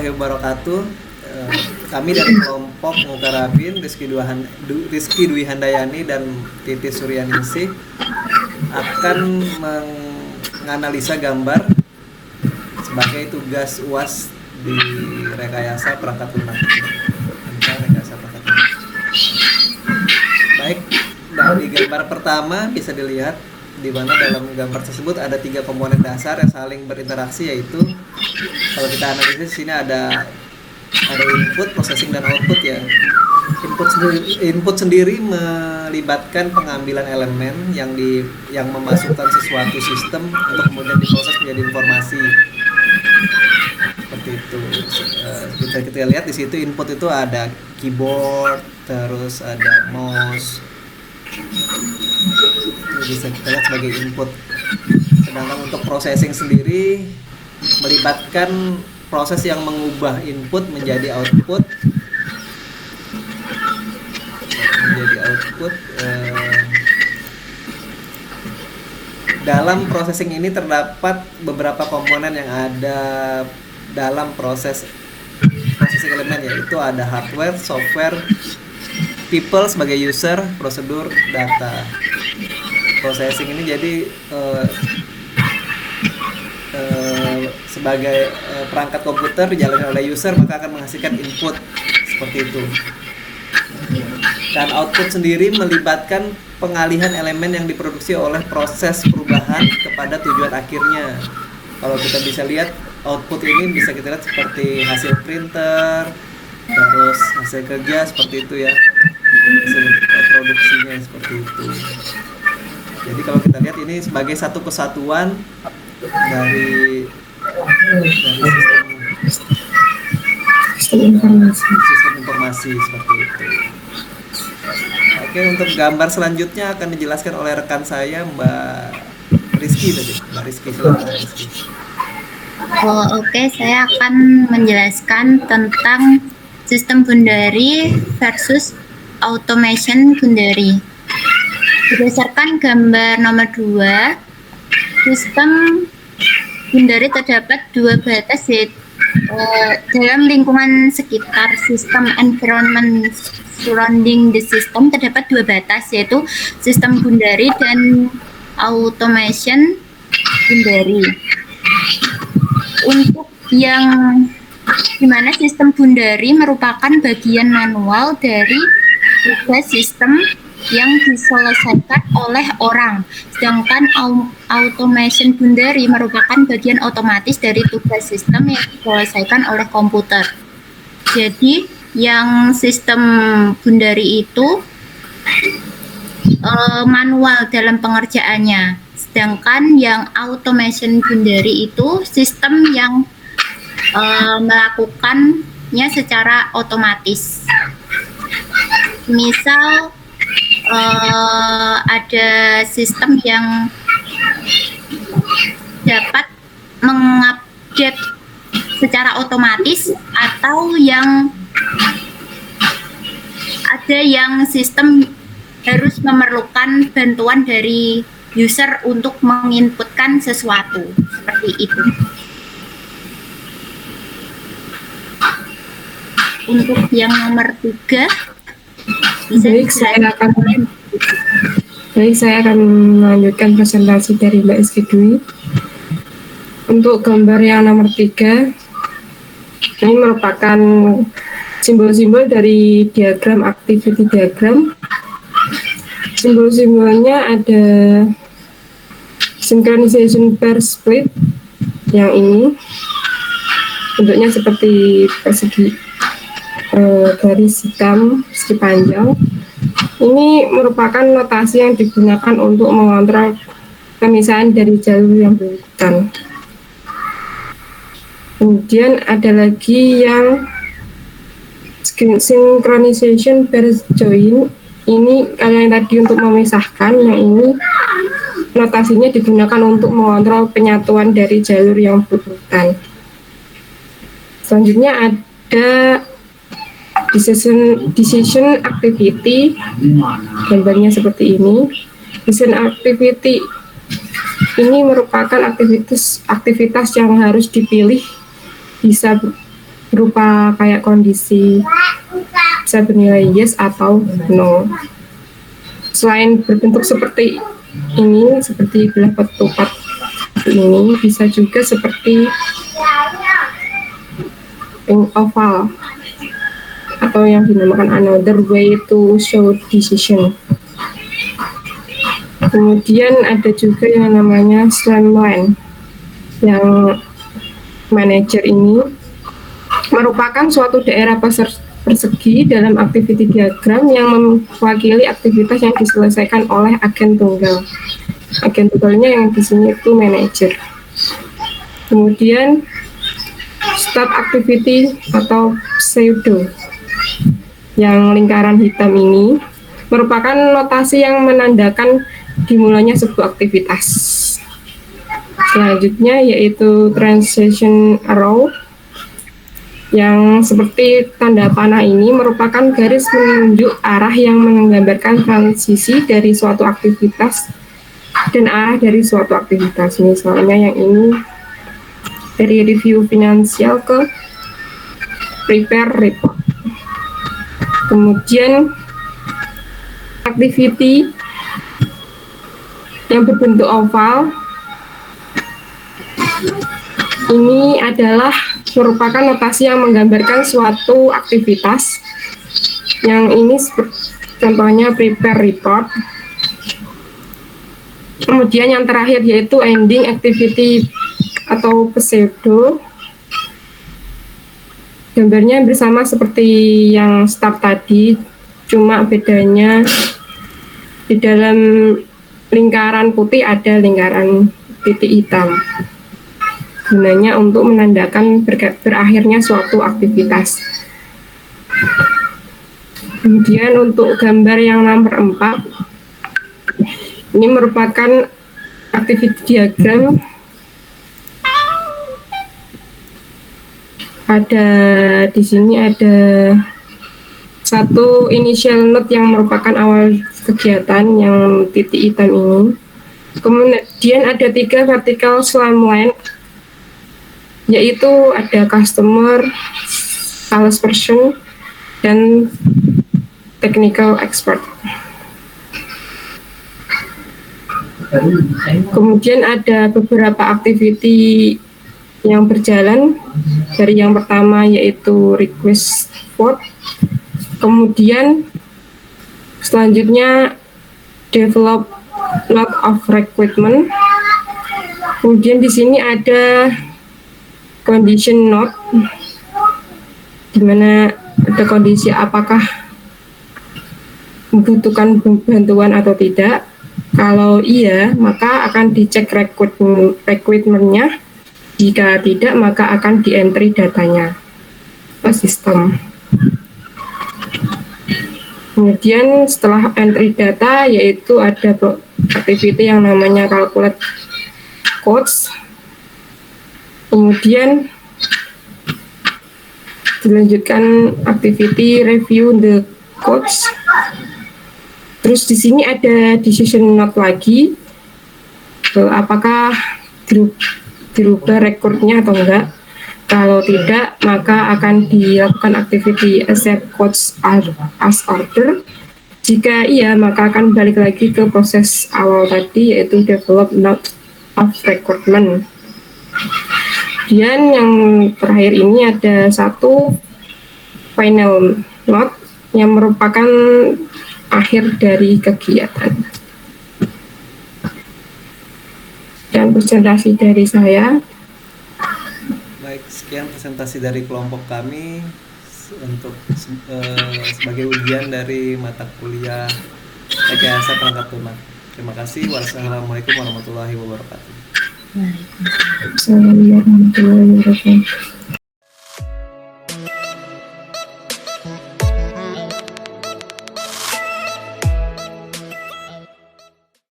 warahmatullahi wabarakatuh. Kami dari kelompok Mukarabin, Rizky Dwi Handayani dan Titi Suryaningsih akan menganalisa gambar sebagai tugas UAS di rekayasa perangkat lunak. Baik, dari gambar pertama bisa dilihat di mana dalam gambar tersebut ada 3 komponen dasar yang saling berinteraksi, yaitu kalau kita analisis sini ada input, processing dan output ya. Input sendiri melibatkan pengambilan elemen yang memasukkan sesuatu sistem untuk kemudian diproses menjadi informasi. Seperti itu. Kita lihat di situ input itu ada keyboard, terus ada mouse. Itu bisa kita lihat sebagai input. Sedangkan untuk processing sendiri melibatkan proses yang mengubah input menjadi output. Dalam processing ini terdapat beberapa komponen yang ada dalam processing elemen, yaitu ada hardware, software, people sebagai user, prosedur, data. Processing ini jadi sebagai perangkat komputer dijalani oleh user, maka akan menghasilkan input seperti itu. Dan output sendiri melibatkan pengalihan elemen yang diproduksi oleh proses perubahan kepada tujuan akhirnya. Kalau kita bisa lihat output ini bisa kita lihat seperti hasil printer, terus hasil kerja seperti itu ya, hasil produksinya seperti itu. Jadi kalau kita lihat ini sebagai satu kesatuan dari sistem informasi seperti itu. Oke, untuk gambar selanjutnya akan dijelaskan oleh rekan saya Mbak Rizky tadi. Mbak Rizky, silakan Rizky. Oke, saya akan menjelaskan tentang sistem Gundari versus automation Gundari. Berdasarkan gambar nomor 2, sistem Gundari terdapat 2 batas, yaitu dalam lingkungan sekitar sistem environment surrounding the system terdapat 2 batas, yaitu sistem Gundari dan automation Gundari. Untuk yang dimana sistem Gundari merupakan bagian manual dari tugas sistem yang diselesaikan oleh orang, sedangkan automation Gundari merupakan bagian otomatis dari tugas sistem yang diselesaikan oleh komputer. Jadi yang sistem Gundari itu manual dalam pengerjaannya, sedangkan yang automation Gundari itu sistem yang melakukannya secara otomatis. Misal ada sistem yang dapat mengupdate secara otomatis, atau yang ada yang sistem harus memerlukan bantuan dari user untuk menginputkan sesuatu, seperti itu. Untuk yang nomor 3, saya akan melanjutkan presentasi dari Mbak Rizky Dwi. Untuk gambar yang nomor 3, ini merupakan simbol-simbol dari diagram activity diagram. Simbol-simbolnya ada synchronization pair split, yang ini bentuknya seperti persegi garis hitam segi panjang. Ini merupakan notasi yang digunakan untuk mengontrol pemisahan dari jalur yang berurutan. Kemudian ada lagi yang synchronization pair join. Ini kalau yang tadi untuk memisahkan, yang ini notasinya digunakan untuk mengontrol penyatuan dari jalur yang berurutan. Selanjutnya ada decision activity, gambarnya seperti ini. Decision activity ini merupakan aktivitas yang harus dipilih, bisa berupa kayak kondisi bisa bernilai yes atau no. Selain berbentuk seperti ini, seperti belah ketupat ini, bisa juga seperti oval atau yang dinamakan another way to show decision. Kemudian ada juga yang namanya slamline, yang manager ini merupakan suatu daerah persegi dalam activity diagram yang mewakili aktivitas yang diselesaikan oleh agen tunggal. Agen tunggalnya yang di sini itu manager. Kemudian start activity atau pseudo, yang lingkaran hitam ini merupakan notasi yang menandakan dimulainya sebuah aktivitas. Selanjutnya yaitu transition arrow, yang seperti tanda panah ini merupakan garis menunjuk arah yang menggambarkan transisi dari suatu aktivitas dan arah dari suatu aktivitas. Misalnya yang ini dari review finansial ke prepare report. Kemudian activity yang berbentuk oval ini adalah merupakan notasi yang menggambarkan suatu aktivitas. Yang ini contohnya prepare report. Kemudian yang terakhir yaitu ending activity atau pseudo. Gambarnya bersama seperti yang start tadi, cuma bedanya di dalam lingkaran putih ada lingkaran titik hitam. Gunanya untuk menandakan berakhirnya suatu aktivitas. Kemudian untuk gambar yang nomor 4, ini merupakan activity diagram. Di sini ada satu initial node yang merupakan awal kegiatan yang titik hitam ini. Kemudian ada 3 vertical slamline, yaitu ada customer, salesperson, dan technical expert. Kemudian ada beberapa activity yang berjalan. Dari yang pertama yaitu request vote, kemudian selanjutnya develop lot of requirement. Kemudian di sini ada condition note, di mana ada kondisi apakah membutuhkan bantuan atau tidak. Kalau iya, maka akan dicek requirement-nya. Jika tidak, maka akan di-entry datanya ke sistem. Kemudian setelah entry data, yaitu ada activity yang namanya calculate codes. Kemudian dilanjutkan activity review the codes. Terus di sini ada decision note lagi, apakah dirubah rekornya atau enggak. Kalau tidak, maka akan dilakukan activity accept codes as order. Jika iya, maka akan balik lagi ke proses awal tadi, yaitu develop note of requirement. Dan yang terakhir ini ada satu final note yang merupakan akhir dari kegiatan. Dan presentasi dari saya. Baik, sekian presentasi dari kelompok kami untuk sebagai ujian dari mata kuliah rekayasa perangkat lunak. Terima kasih. Wassalamualaikum warahmatullahi wabarakatuh. Waalaikumsalam warahmatullahi wabarakatuh.